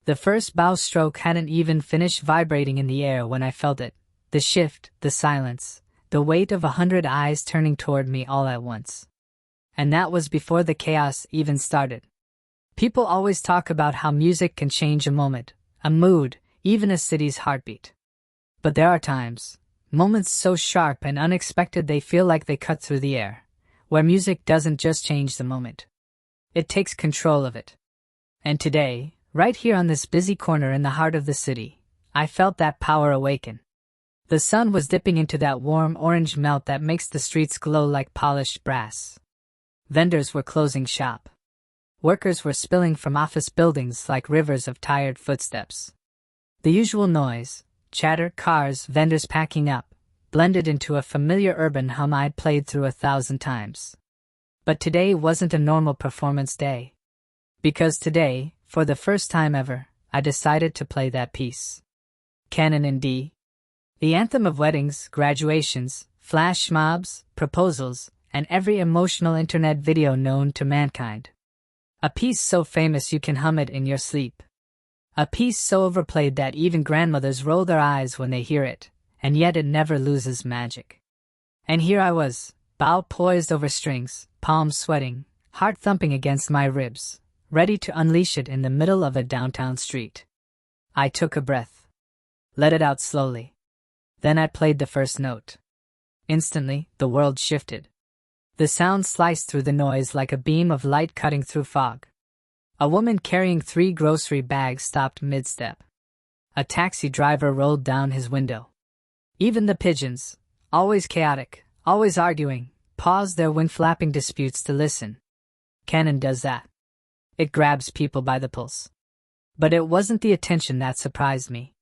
The first bow stroke hadn't even finished vibrating in the air when I felt it. The shift, the silence, the weight of 100 eyes turning toward me all at once. And that was before the chaos even started. People always talk about how music can change a moment, a mood, even a city's heartbeat. But there are times, moments so sharp and unexpected they feel like they cut through the air, where music doesn't just change the moment. It takes control of it. And today, right here on this busy corner in the heart of the city, I felt that power awaken. The sun was dipping into that warm orange melt that makes the streets glow like polished brass. Vendors were closing shop. Workers were spilling from office buildings like rivers of tired footsteps. The usual noise, chatter, cars, vendors packing up, blended into a familiar urban hum I'd played through 1,000 times. But today wasn't a normal performance day. Because today, for the first time ever, I decided to play that piece. Canon in D. The anthem of weddings, graduations, flash mobs, proposals, and every emotional internet video known to mankind. A piece so famous you can hum it in your sleep. A piece so overplayed that even grandmothers roll their eyes when they hear it, and yet it never loses magic. And here I was, bow poised over strings, palms sweating, heart thumping against my ribs, ready to unleash it in the middle of a downtown street. I took a breath. Let it out slowly. Then I played the first note. Instantly, the world shifted. The sound sliced through the noise like a beam of light cutting through fog. A woman carrying 3 grocery bags stopped mid-step. A taxi driver rolled down his window. Even the pigeons, always chaotic, always arguing, paused their wing-flapping disputes to listen. Canon does that. It grabs people by the pulse. But it wasn't the attention that surprised me.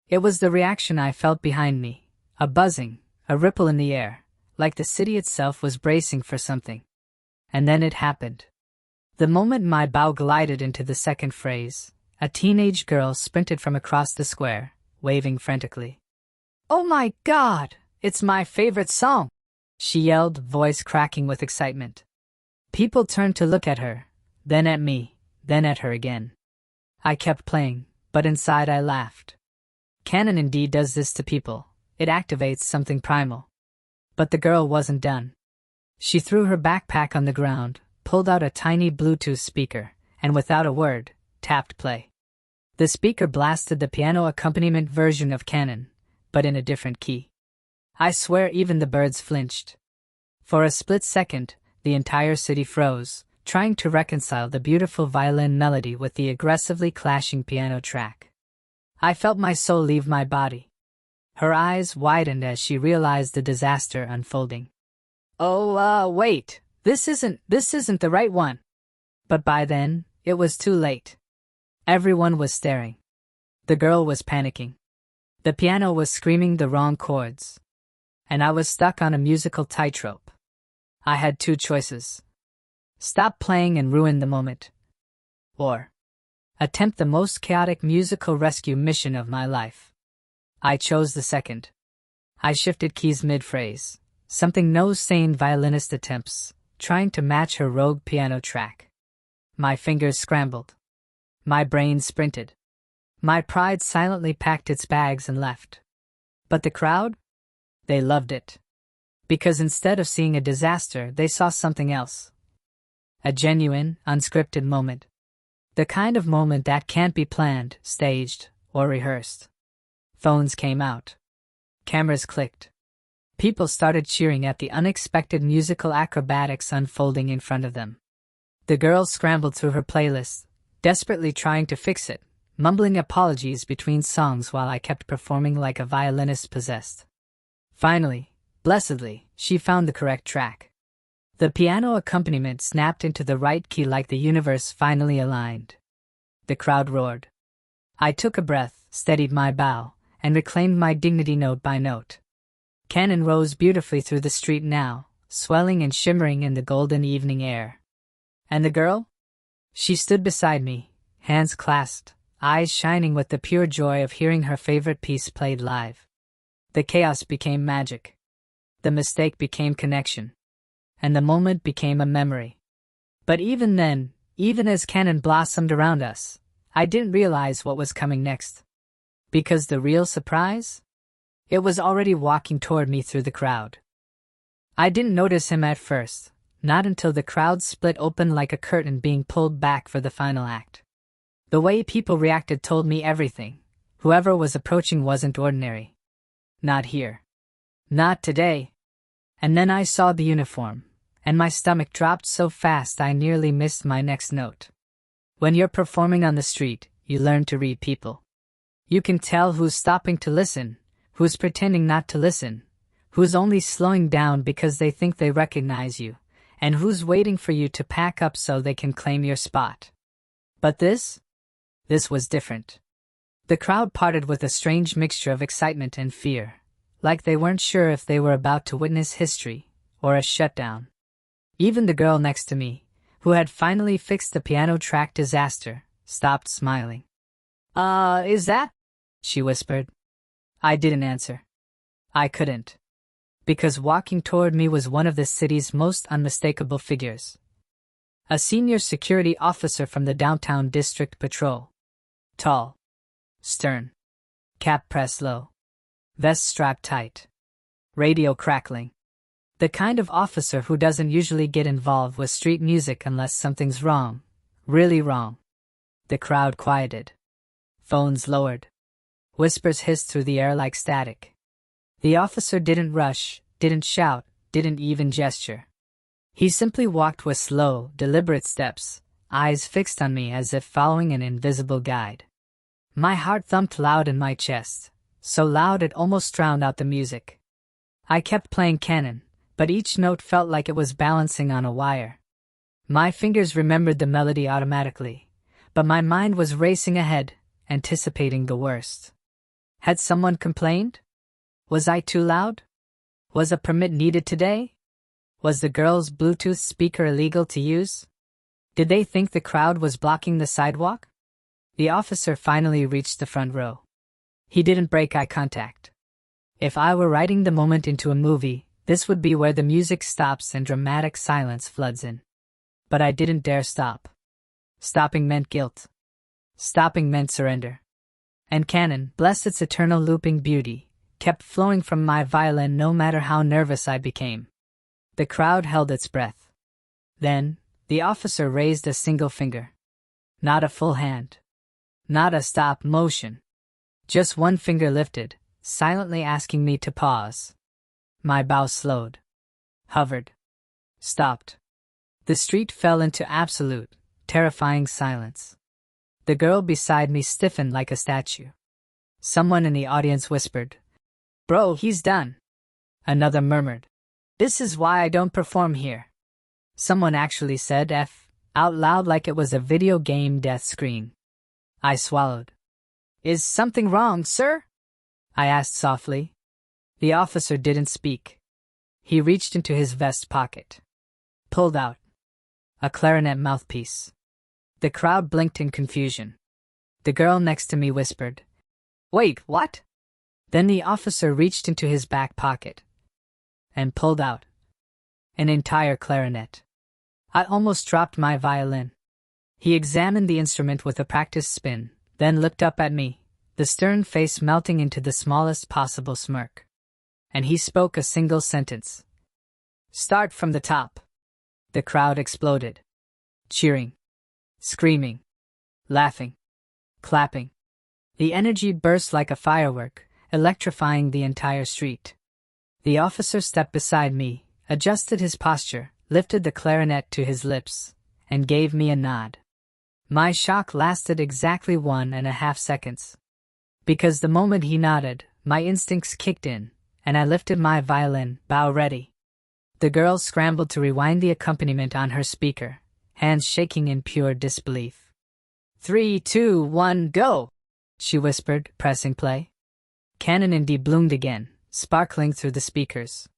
It was the reaction I felt behind me, a buzzing, a ripple in the air, like the city itself was bracing for something. And then it happened. The moment my bow glided into the second phrase, a teenage girl sprinted from across the square, waving frantically. "Oh my God, it's my favorite song!" she yelled, voice cracking with excitement. People turned to look at her, then at me, then at her again. I kept playing, but inside I laughed. Canon indeed does this to people. It activates something primal. But the girl wasn't done. She threw her backpack on the ground, pulled out a tiny Bluetooth speaker, and without a word, tapped play. The speaker blasted the piano accompaniment version of Canon, but in a different key. I swear even the birds flinched. For a split second, the entire city froze, trying to reconcile the beautiful violin melody with the aggressively clashing piano track. I felt my soul leave my body. Her eyes widened as she realized the disaster unfolding. "Oh, wait, this isn't the right one." But by then, it was too late. Everyone was staring. The girl was panicking. The piano was screaming the wrong chords. And I was stuck on a musical tightrope. I had 2 choices. Stop playing and ruin the moment. Or attempt the most chaotic musical rescue mission of my life. I chose the second. I shifted keys mid-phrase, something no sane violinist attempts, trying to match her rogue piano track. My fingers scrambled. My brain sprinted. My pride silently packed its bags and left. But the crowd? They loved it. Because instead of seeing a disaster, they saw something else. A genuine, unscripted moment. The kind of moment that can't be planned, staged, or rehearsed. Phones came out. Cameras clicked. People started cheering at the unexpected musical acrobatics unfolding in front of them. The girl scrambled through her playlist, desperately trying to fix it, mumbling apologies between songs while I kept performing like a violinist possessed. Finally, blessedly, she found the correct track. The piano accompaniment snapped into the right key like the universe finally aligned. The crowd roared. I took a breath, steadied my bow, and reclaimed my dignity note by note. Canon rose beautifully through the street now, swelling and shimmering in the golden evening air. And the girl? She stood beside me, hands clasped, eyes shining with the pure joy of hearing her favorite piece played live. The chaos became magic. The mistake became connection. And the moment became a memory. But even then, even as Canon blossomed around us, I didn't realize what was coming next. Because the real surprise? It was already walking toward me through the crowd. I didn't notice him at first, not until the crowd split open like a curtain being pulled back for the final act. The way people reacted told me everything. Whoever was approaching wasn't ordinary. Not here. Not today. And then I saw the uniform, and my stomach dropped so fast I nearly missed my next note. When you're performing on the street, you learn to read people. You can tell who's stopping to listen, who's pretending not to listen, who's only slowing down because they think they recognize you, and who's waiting for you to pack up so they can claim your spot. But this was different. The crowd parted with a strange mixture of excitement and fear, like they weren't sure if they were about to witness history or a shutdown. Even the girl next to me, who had finally fixed the piano track disaster, stopped smiling. Is that?" she whispered. I didn't answer. I couldn't. Because walking toward me was one of the city's most unmistakable figures. A senior security officer from the downtown district patrol. Tall. Stern. Cap pressed low. Vest strapped tight. Radio crackling. The kind of officer who doesn't usually get involved with street music unless something's wrong. Really wrong. The crowd quieted. Phones lowered. Whispers hissed through the air like static. The officer didn't rush, didn't shout, didn't even gesture. He simply walked with slow, deliberate steps, eyes fixed on me as if following an invisible guide. My heart thumped loud in my chest, so loud it almost drowned out the music. I kept playing canon, but each note felt like it was balancing on a wire. My fingers remembered the melody automatically, but my mind was racing ahead, anticipating the worst. Had someone complained? Was I too loud? Was a permit needed today? Was the girl's Bluetooth speaker illegal to use? Did they think the crowd was blocking the sidewalk? The officer finally reached the front row. He didn't break eye contact. If I were writing the moment into a movie, this would be where the music stops and dramatic silence floods in. But I didn't dare stop. Stopping meant guilt. Stopping meant surrender. And canon, bless its eternal looping beauty, kept flowing from my violin no matter how nervous I became. The crowd held its breath. Then, the officer raised a single finger. Not a full hand. Not a stop motion. Just one finger lifted, silently asking me to pause. My bow slowed. Hovered. Stopped. The street fell into absolute, terrifying silence. The girl beside me stiffened like a statue. Someone in the audience whispered, "Bro, he's done." Another murmured, "This is why I don't perform here." Someone actually said F out loud like it was a video game death screen. I swallowed. "Is something wrong, sir?" I asked softly. The officer didn't speak. He reached into his vest pocket. Pulled out a clarinet mouthpiece. The crowd blinked in confusion. The girl next to me whispered, "Wait, what?" Then the officer reached into his back pocket and pulled out an entire clarinet. I almost dropped my violin. He examined the instrument with a practiced spin, then looked up at me, the stern face melting into the smallest possible smirk. And he spoke a single sentence. "Start from the top." The crowd exploded. Cheering. Screaming. Laughing. Clapping. The energy burst like a firework, electrifying the entire street. The officer stepped beside me, adjusted his posture, lifted the clarinet to his lips, and gave me a nod. My shock lasted exactly 1.5 seconds. Because the moment he nodded, my instincts kicked in, and I lifted my violin, bow ready. The girl scrambled to rewind the accompaniment on her speaker, hands shaking in pure disbelief. 3, 2, 1, go! She whispered, pressing play. Canon indeed bloomed again, sparkling through the speakers.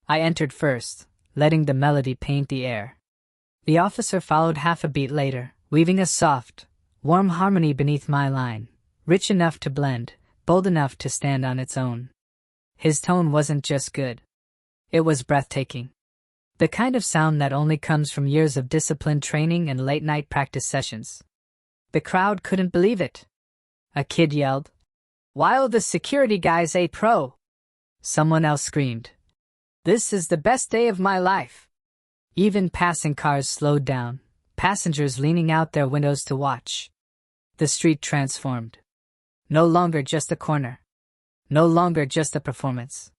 I entered first, letting the melody paint the air. The officer followed half a beat later, weaving a soft, warm harmony beneath my line, rich enough to blend, bold enough to stand on its own. His tone wasn't just good. It was breathtaking. The kind of sound that only comes from years of disciplined training and late-night practice sessions. The crowd couldn't believe it. A kid yelled, "Wow, the security guy's a pro!" Someone else screamed, "This is the best day of my life!" Even passing cars slowed down, passengers leaning out their windows to watch. The street transformed. No longer just a corner. No longer just a performance.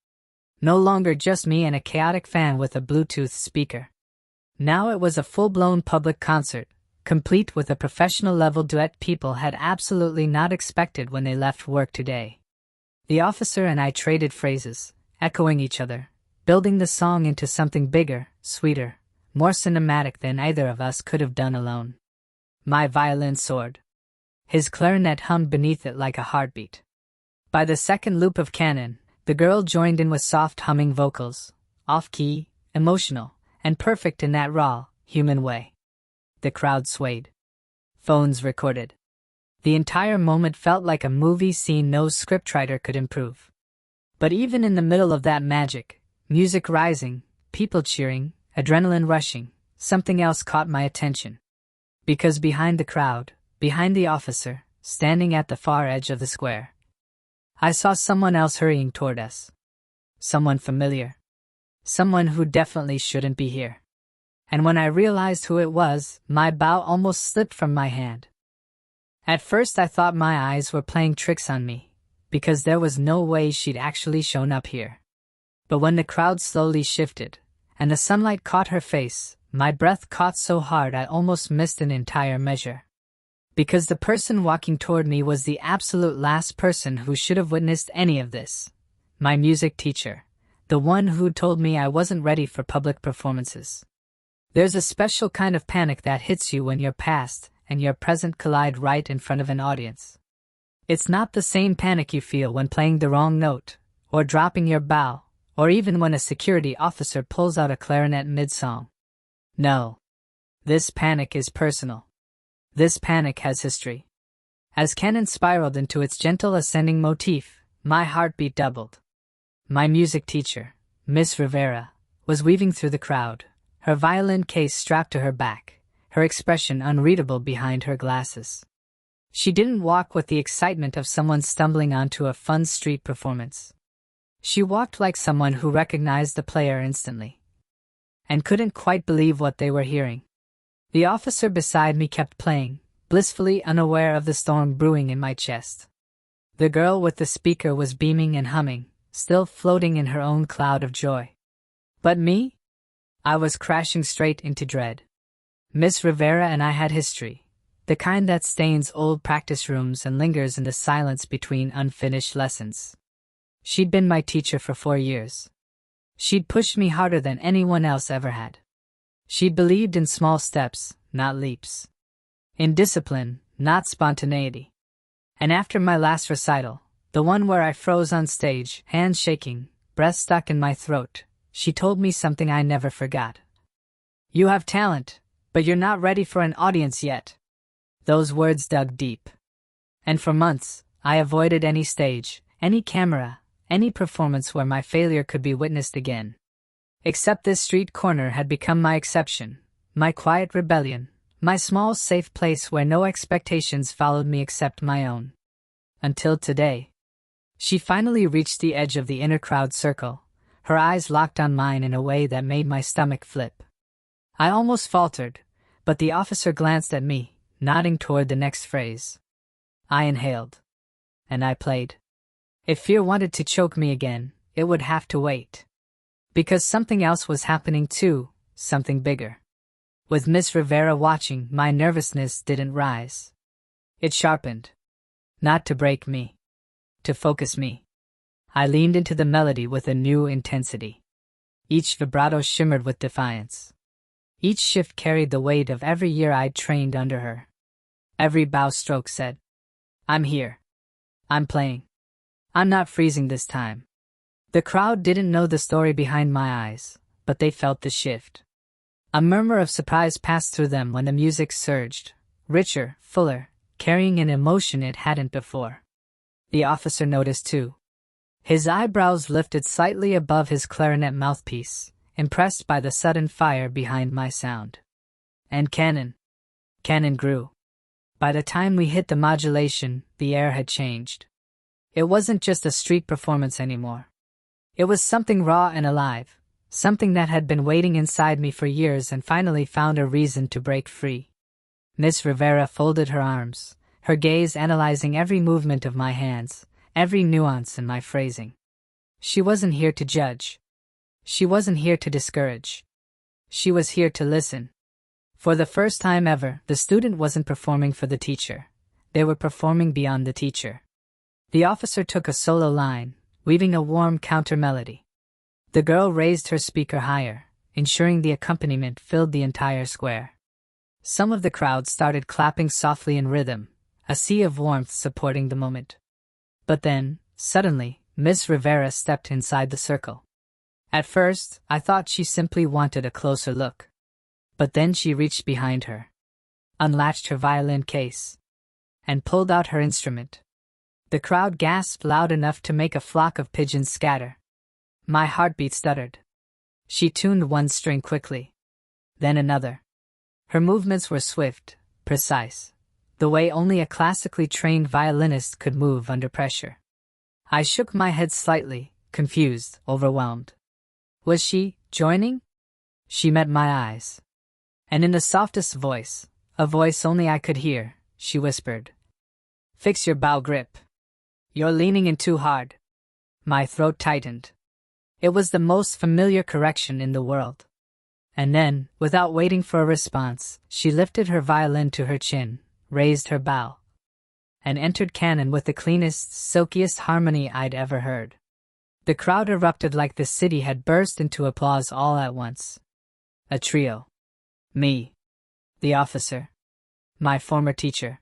No longer just me and a chaotic fan with a Bluetooth speaker. Now it was a full-blown public concert, complete with a professional-level duet people had absolutely not expected when they left work today. The officer and I traded phrases, echoing each other, building the song into something bigger, sweeter, more cinematic than either of us could have done alone. My violin soared. His clarinet hummed beneath it like a heartbeat. By the second loop of canon, the girl joined in with soft humming vocals, off-key, emotional, and perfect in that raw, human way. The crowd swayed. Phones recorded. The entire moment felt like a movie scene no scriptwriter could improve. But even in the middle of that magic, music rising, people cheering, adrenaline rushing, something else caught my attention. Because behind the crowd, behind the officer, standing at the far edge of the square, I saw someone else hurrying toward us. Someone familiar. Someone who definitely shouldn't be here. And when I realized who it was, my bow almost slipped from my hand. At first I thought my eyes were playing tricks on me, because there was no way she'd actually shown up here. But when the crowd slowly shifted, and the sunlight caught her face, my breath caught so hard I almost missed an entire measure. Because the person walking toward me was the absolute last person who should have witnessed any of this. My music teacher. The one who told me I wasn't ready for public performances. There's a special kind of panic that hits you when your past and your present collide right in front of an audience. It's not the same panic you feel when playing the wrong note, or dropping your bow, or even when a security officer pulls out a clarinet mid-song. No. This panic is personal. This panic has history. As canon spiraled into its gentle ascending motif, my heartbeat doubled. My music teacher, Miss Rivera, was weaving through the crowd, her violin case strapped to her back, her expression unreadable behind her glasses. She didn't walk with the excitement of someone stumbling onto a fun street performance. She walked like someone who recognized the player instantly, and couldn't quite believe what they were hearing. The officer beside me kept playing, blissfully unaware of the storm brewing in my chest. The girl with the speaker was beaming and humming, still floating in her own cloud of joy. But me? I was crashing straight into dread. Miss Rivera and I had history, the kind that stains old practice rooms and lingers in the silence between unfinished lessons. She'd been my teacher for 4 years. She'd pushed me harder than anyone else ever had. She'd believed in small steps, not leaps. In discipline, not spontaneity. And after my last recital, the one where I froze on stage, hands shaking, breath stuck in my throat, she told me something I never forgot. "You have talent, but you're not ready for an audience yet." Those words dug deep. And for months, I avoided any stage, any camera, any performance where my failure could be witnessed again. Except this street corner had become my exception, my quiet rebellion, my small safe place where no expectations followed me except my own. Until today. She finally reached the edge of the inner crowd circle, her eyes locked on mine in a way that made my stomach flip. I almost faltered, but the officer glanced at me, nodding toward the next phrase. I inhaled. And I played. If fear wanted to choke me again, it would have to wait. Because something else was happening too, something bigger. With Miss Rivera watching, my nervousness didn't rise. It sharpened. Not to break me. To focus me. I leaned into the melody with a new intensity. Each vibrato shimmered with defiance. Each shift carried the weight of every year I'd trained under her. Every bow stroke said, "I'm here. I'm playing. I'm not freezing this time." The crowd didn't know the story behind my eyes, but they felt the shift. A murmur of surprise passed through them when the music surged, richer, fuller, carrying an emotion it hadn't before. The officer noticed too. His eyebrows lifted slightly above his clarinet mouthpiece, impressed by the sudden fire behind my sound. And canon grew. By the time we hit the modulation, the air had changed. It wasn't just a street performance anymore. It was something raw and alive, something that had been waiting inside me for years and finally found a reason to break free. Miss Rivera folded her arms, her gaze analyzing every movement of my hands, every nuance in my phrasing. She wasn't here to judge. She wasn't here to discourage. She was here to listen. For the first time ever, the student wasn't performing for the teacher. They were performing beyond the teacher. The officer took a solo line, weaving a warm counter-melody. The girl raised her speaker higher, ensuring the accompaniment filled the entire square. Some of the crowd started clapping softly in rhythm, a sea of warmth supporting the moment. But then, suddenly, Miss Rivera stepped inside the circle. At first, I thought she simply wanted a closer look. But then she reached behind her, unlatched her violin case, and pulled out her instrument. The crowd gasped loud enough to make a flock of pigeons scatter. My heartbeat stuttered. She tuned one string quickly, then another. Her movements were swift, precise, the way only a classically trained violinist could move under pressure. I shook my head slightly, confused, overwhelmed. Was she joining? She met my eyes. And in the softest voice, a voice only I could hear, she whispered, "Fix your bow grip. You're leaning in too hard." My throat tightened. It was the most familiar correction in the world. And then, without waiting for a response, she lifted her violin to her chin, raised her bow, and entered canon with the cleanest, silkiest harmony I'd ever heard. The crowd erupted like the city had burst into applause all at once. A trio. Me. The officer. My former teacher.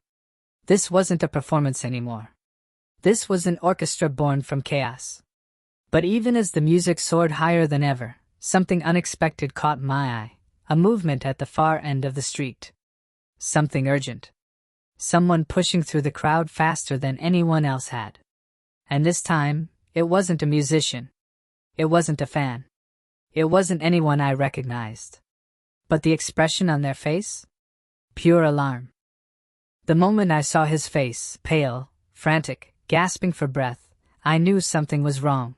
This wasn't a performance anymore. This was an orchestra born from chaos. But even as the music soared higher than ever, something unexpected caught my eye, a movement at the far end of the street. Something urgent. Someone pushing through the crowd faster than anyone else had. And this time, it wasn't a musician. It wasn't a fan. It wasn't anyone I recognized. But the expression on their face? Pure alarm. The moment I saw his face, pale, frantic, gasping for breath, I knew something was wrong.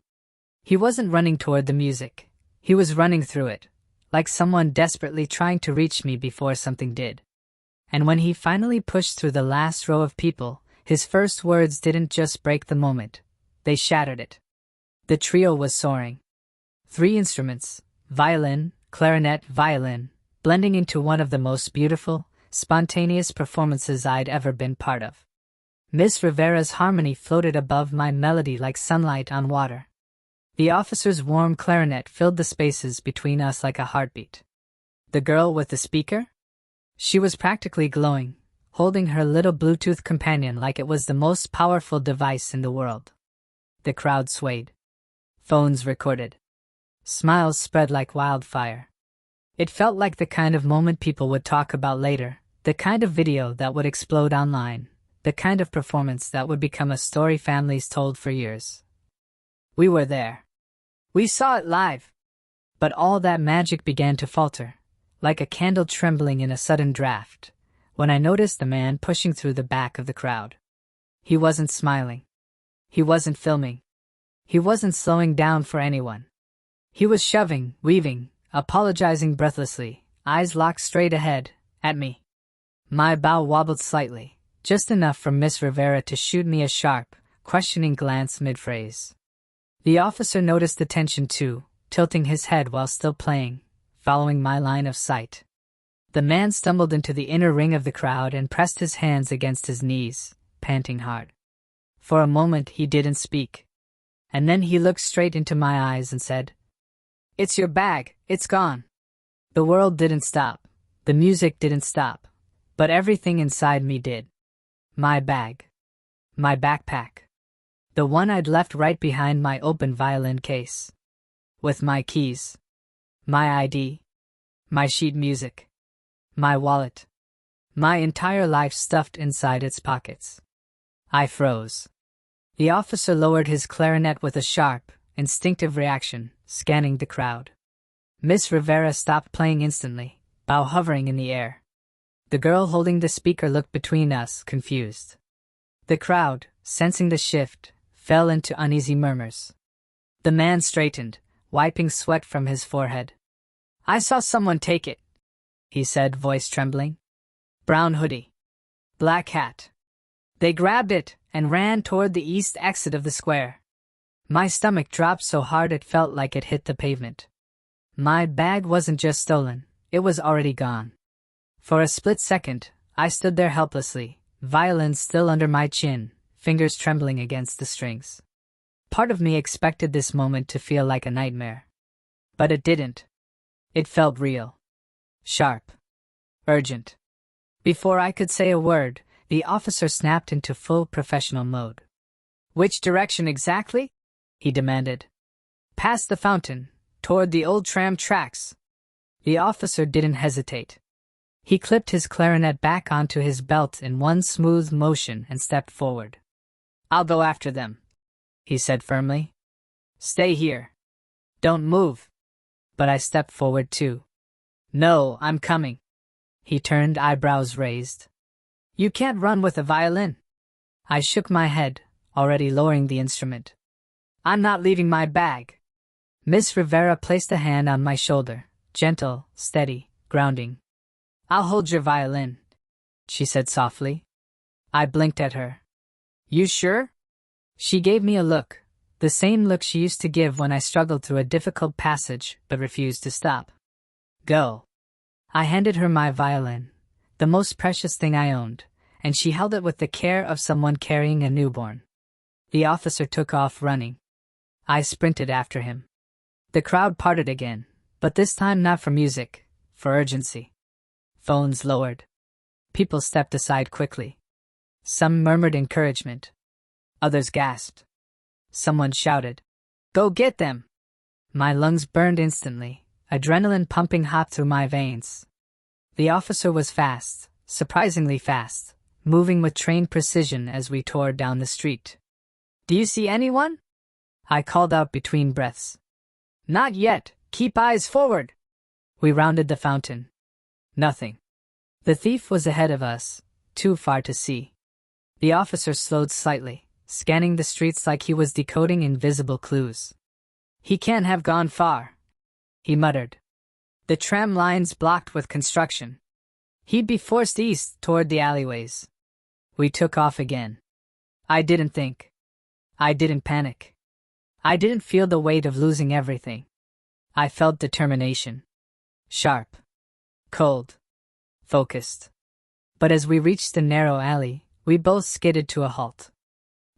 He wasn't running toward the music. He was running through it, like someone desperately trying to reach me before something did. And when he finally pushed through the last row of people, his first words didn't just break the moment. They shattered it. The trio was soaring. 3 instruments, violin, clarinet, violin, blending into one of the most beautiful, spontaneous performances I'd ever been part of. Miss Rivera's harmony floated above my melody like sunlight on water. The officer's warm clarinet filled the spaces between us like a heartbeat. The girl with the speaker? She was practically glowing, holding her little Bluetooth companion like it was the most powerful device in the world. The crowd swayed. Phones recorded. Smiles spread like wildfire. It felt like the kind of moment people would talk about later, the kind of video that would explode online, the kind of performance that would become a story families told for years. We were there. We saw it live. But all that magic began to falter, like a candle trembling in a sudden draft, when I noticed the man pushing through the back of the crowd. He wasn't smiling. He wasn't filming. He wasn't slowing down for anyone. He was shoving, weaving, apologizing breathlessly, eyes locked straight ahead, at me. My bow wobbled slightly, just enough for Miss Rivera to shoot me a sharp, questioning glance mid-phrase. The officer noticed the tension too, tilting his head while still playing, following my line of sight. The man stumbled into the inner ring of the crowd and pressed his hands against his knees, panting hard. For a moment he didn't speak. And then he looked straight into my eyes and said, "It's your bag, it's gone." The world didn't stop. The music didn't stop. But everything inside me did. My bag. My backpack. The one I'd left right behind my open violin case. With my keys. My ID. My sheet music. My wallet. My entire life stuffed inside its pockets. I froze. The officer lowered his clarinet with a sharp, instinctive reaction, scanning the crowd. Miss Rivera stopped playing instantly, bow hovering in the air. The girl holding the speaker looked between us, confused. The crowd, sensing the shift, fell into uneasy murmurs. The man straightened, wiping sweat from his forehead. "I saw someone take it," he said, voice trembling. "Brown hoodie. Black hat. They grabbed it and ran toward the east exit of the square." My stomach dropped so hard it felt like it hit the pavement. My bag wasn't just stolen, it was already gone. For a split second, I stood there helplessly, violin still under my chin, fingers trembling against the strings. Part of me expected this moment to feel like a nightmare. But it didn't. It felt real. Sharp. Urgent. Before I could say a word, the officer snapped into full professional mode. "Which direction exactly?" he demanded. "Past the fountain, toward the old tram tracks." The officer didn't hesitate. He clipped his clarinet back onto his belt in one smooth motion and stepped forward. "I'll go after them," he said firmly. "Stay here. Don't move." But I stepped forward too. "No, I'm coming." He turned, eyebrows raised. "You can't run with a violin." I shook my head, already lowering the instrument. "I'm not leaving my bag." Miss Rivera placed a hand on my shoulder, gentle, steady, grounding. "I'll hold your violin," she said softly. I blinked at her. "You sure?" She gave me a look, the same look she used to give when I struggled through a difficult passage but refused to stop. "Go." I handed her my violin, the most precious thing I owned, and she held it with the care of someone carrying a newborn. The officer took off running. I sprinted after him. The crowd parted again, but this time not for music, for urgency. Phones lowered. People stepped aside quickly. Some murmured encouragement. Others gasped. Someone shouted, "Go get them!" My lungs burned instantly, adrenaline pumping hot through my veins. The officer was fast, surprisingly fast, moving with trained precision as we tore down the street. "Do you see anyone?" I called out between breaths. "Not yet, keep eyes forward." We rounded the fountain. Nothing. The thief was ahead of us, too far to see. The officer slowed slightly, scanning the streets like he was decoding invisible clues. "He can't have gone far," he muttered. "The tram line's blocked with construction. He'd be forced east toward the alleyways." We took off again. I didn't think. I didn't panic. I didn't feel the weight of losing everything. I felt determination. Sharp. Cold. Focused. But as we reached the narrow alley, we both skidded to a halt.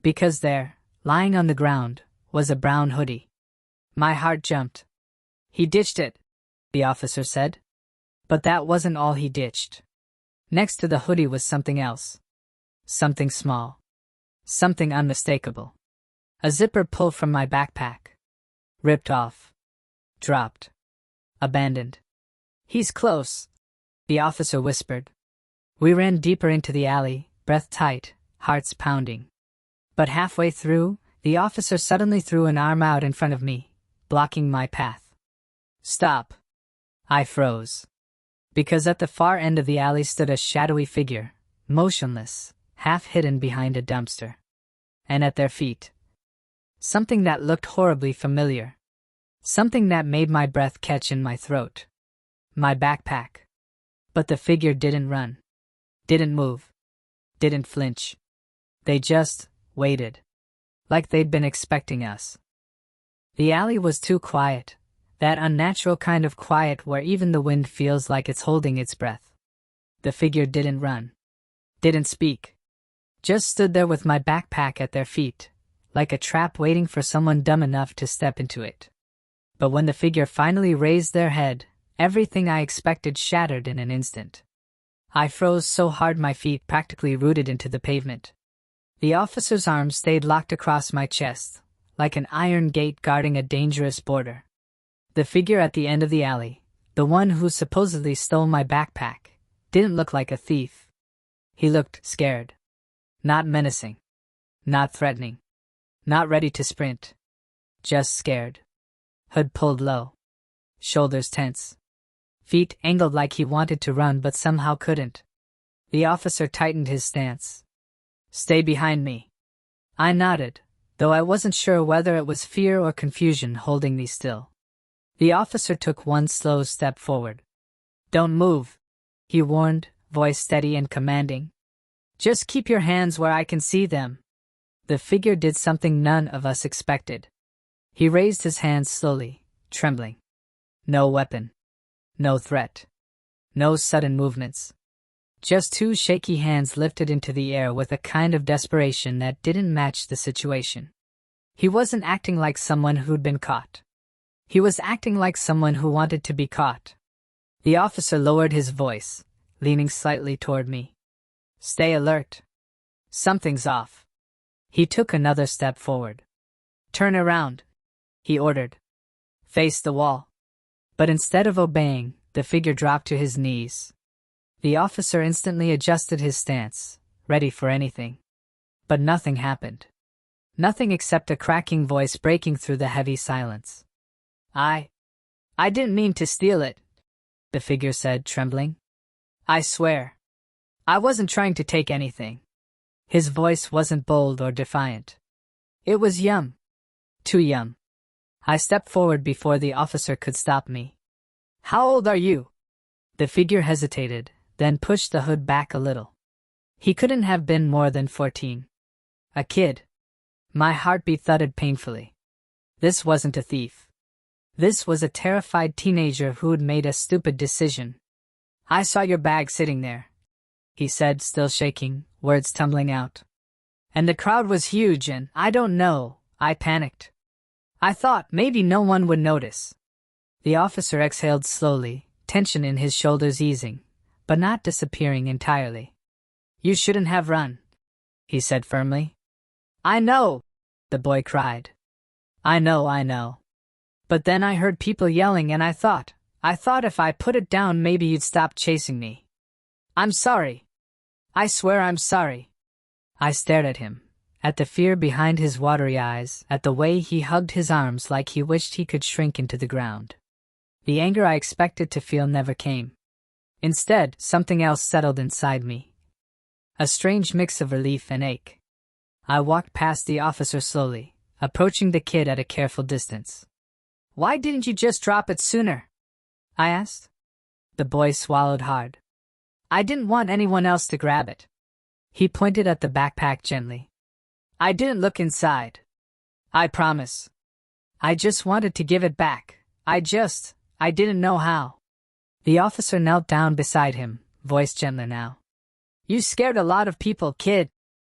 Because there, lying on the ground, was a brown hoodie. My heart jumped. "He ditched it," the officer said. But that wasn't all he ditched. Next to the hoodie was something else. Something small. Something unmistakable. A zipper pulled from my backpack. Ripped off. Dropped. Abandoned. "He's close," the officer whispered. We ran deeper into the alley, breath tight, hearts pounding. But halfway through, the officer suddenly threw an arm out in front of me, blocking my path. "Stop." I froze. Because at the far end of the alley stood a shadowy figure, motionless, half hidden behind a dumpster. And at their feet, something that looked horribly familiar. Something that made my breath catch in my throat. My backpack. But the figure didn't run. Didn't move. Didn't flinch. They just waited. Like they'd been expecting us. The alley was too quiet. That unnatural kind of quiet where even the wind feels like it's holding its breath. The figure didn't run. Didn't speak. Just stood there with my backpack at their feet, like a trap waiting for someone dumb enough to step into it. But when the figure finally raised their head, everything I expected shattered in an instant. I froze so hard my feet practically rooted into the pavement. The officer's arm stayed locked across my chest, like an iron gate guarding a dangerous border. The figure at the end of the alley, the one who supposedly stole my backpack, didn't look like a thief. He looked scared. Not menacing. Not threatening. Not ready to sprint. Just scared. Hood pulled low. Shoulders tense. Feet angled like he wanted to run but somehow couldn't. The officer tightened his stance. Stay behind me. I nodded, though I wasn't sure whether it was fear or confusion holding me still. The officer took one slow step forward. Don't move, he warned, voice steady and commanding. Just keep your hands where I can see them. The figure did something none of us expected. He raised his hands slowly, trembling. No weapon. No threat. No sudden movements. Just two shaky hands lifted into the air with a kind of desperation that didn't match the situation. He wasn't acting like someone who'd been caught. He was acting like someone who wanted to be caught. The officer lowered his voice, leaning slightly toward me. Stay alert. Something's off. He took another step forward. Turn around, he ordered. Face the wall. But instead of obeying, the figure dropped to his knees. The officer instantly adjusted his stance, ready for anything. But nothing happened. Nothing except a cracking voice breaking through the heavy silence. I didn't mean to steal it, the figure said, trembling. I swear. I wasn't trying to take anything. His voice wasn't bold or defiant. It was yum. Too yum. I stepped forward before the officer could stop me. How old are you? The figure hesitated, then pushed the hood back a little. He couldn't have been more than 14. A kid. My heartbeat thudded painfully. This wasn't a thief. This was a terrified teenager who'd made a stupid decision. I saw your bag sitting there, he said, still shaking, words tumbling out. And the crowd was huge and, I don't know, I panicked. I thought maybe no one would notice. The officer exhaled slowly, tension in his shoulders easing, but not disappearing entirely. You shouldn't have run, he said firmly. I know, the boy cried. I know. But then I heard people yelling and I thought if I put it down maybe you'd stop chasing me. I'm sorry. I swear I'm sorry. I stared at him, at the fear behind his watery eyes, at the way he hugged his arms like he wished he could shrink into the ground. The anger I expected to feel never came. Instead, something else settled inside me. A strange mix of relief and ache. I walked past the officer slowly, approaching the kid at a careful distance. Why didn't you just drop it sooner? I asked. The boy swallowed hard. I didn't want anyone else to grab it. He pointed at the backpack gently. I didn't look inside. I promise. I just wanted to give it back. I didn't know how. The officer knelt down beside him, voice gentler now. You scared a lot of people, kid,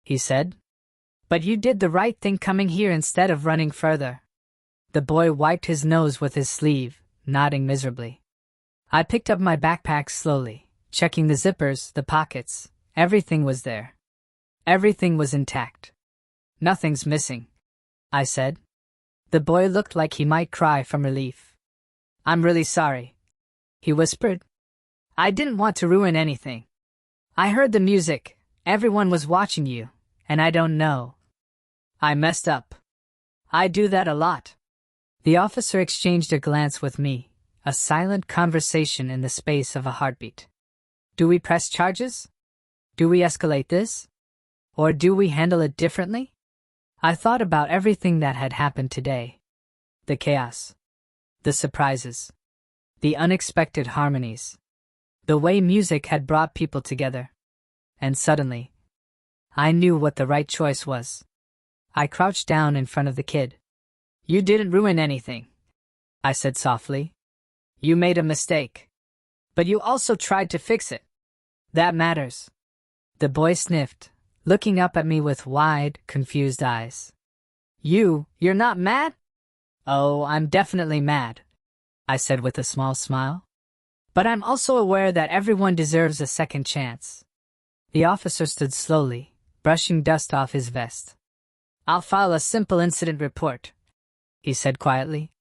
he said. But you did the right thing coming here instead of running further. The boy wiped his nose with his sleeve, nodding miserably. I picked up my backpack slowly, checking the zippers, the pockets. Everything was there. Everything was intact. Nothing's missing, I said. The boy looked like he might cry from relief. I'm really sorry, he whispered. I didn't want to ruin anything. I heard the music, everyone was watching you, and I don't know. I messed up. I do that a lot. The officer exchanged a glance with me, a silent conversation in the space of a heartbeat. Do we press charges? Do we escalate this? Or do we handle it differently? I thought about everything that had happened today. The chaos. The surprises. The unexpected harmonies. The way music had brought people together. And suddenly, I knew what the right choice was. I crouched down in front of the kid. You didn't ruin anything, I said softly. You made a mistake. But you also tried to fix it. That matters. The boy sniffed, looking up at me with wide, confused eyes. You're not mad? Oh, I'm definitely mad, I said with a small smile. But I'm also aware that everyone deserves a second chance. The officer stood slowly, brushing dust off his vest. I'll file a simple incident report, he said quietly.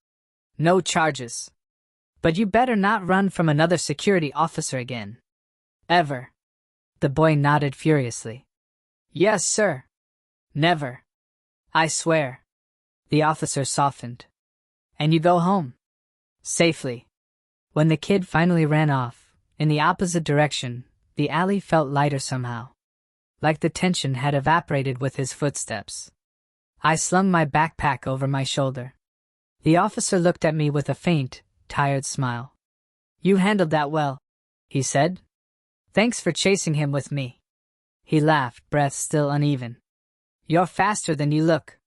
No charges. But you better not run from another security officer again. Ever. The boy nodded furiously. Yes, sir. Never. I swear. The officer softened. And you go home. Safely. When the kid finally ran off, in the opposite direction, the alley felt lighter somehow. Like the tension had evaporated with his footsteps. I slung my backpack over my shoulder. The officer looked at me with a faint, tired smile. "You handled that well," he said. "Thanks for chasing him with me." He laughed, breath still uneven. "You're faster than you look."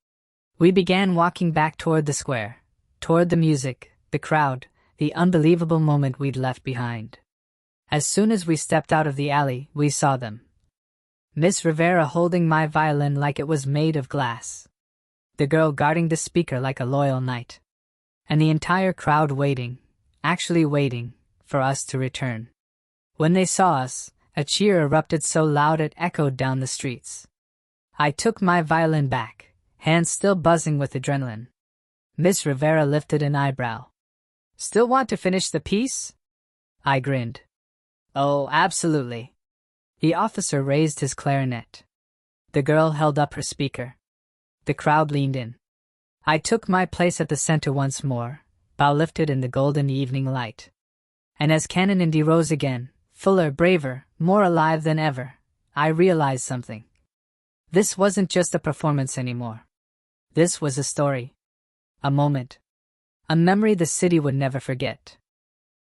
We began walking back toward the square, toward the music, the crowd, the unbelievable moment we'd left behind. As soon as we stepped out of the alley, we saw them. Miss Rivera holding my violin like it was made of glass. The girl guarding the speaker like a loyal knight. And the entire crowd waiting, actually waiting, for us to return. When they saw us, a cheer erupted so loud it echoed down the streets. I took my violin back, hands still buzzing with adrenaline. Miss Rivera lifted an eyebrow. "Still want to finish the piece?" I grinned. "Oh, absolutely." The officer raised his clarinet. The girl held up her speaker. The crowd leaned in. I took my place at the center once more, bow lifted in the golden evening light. And as Canon Indy rose again, fuller, braver, more alive than ever, I realized something. This wasn't just a performance anymore. This was a story. A moment. A memory the city would never forget.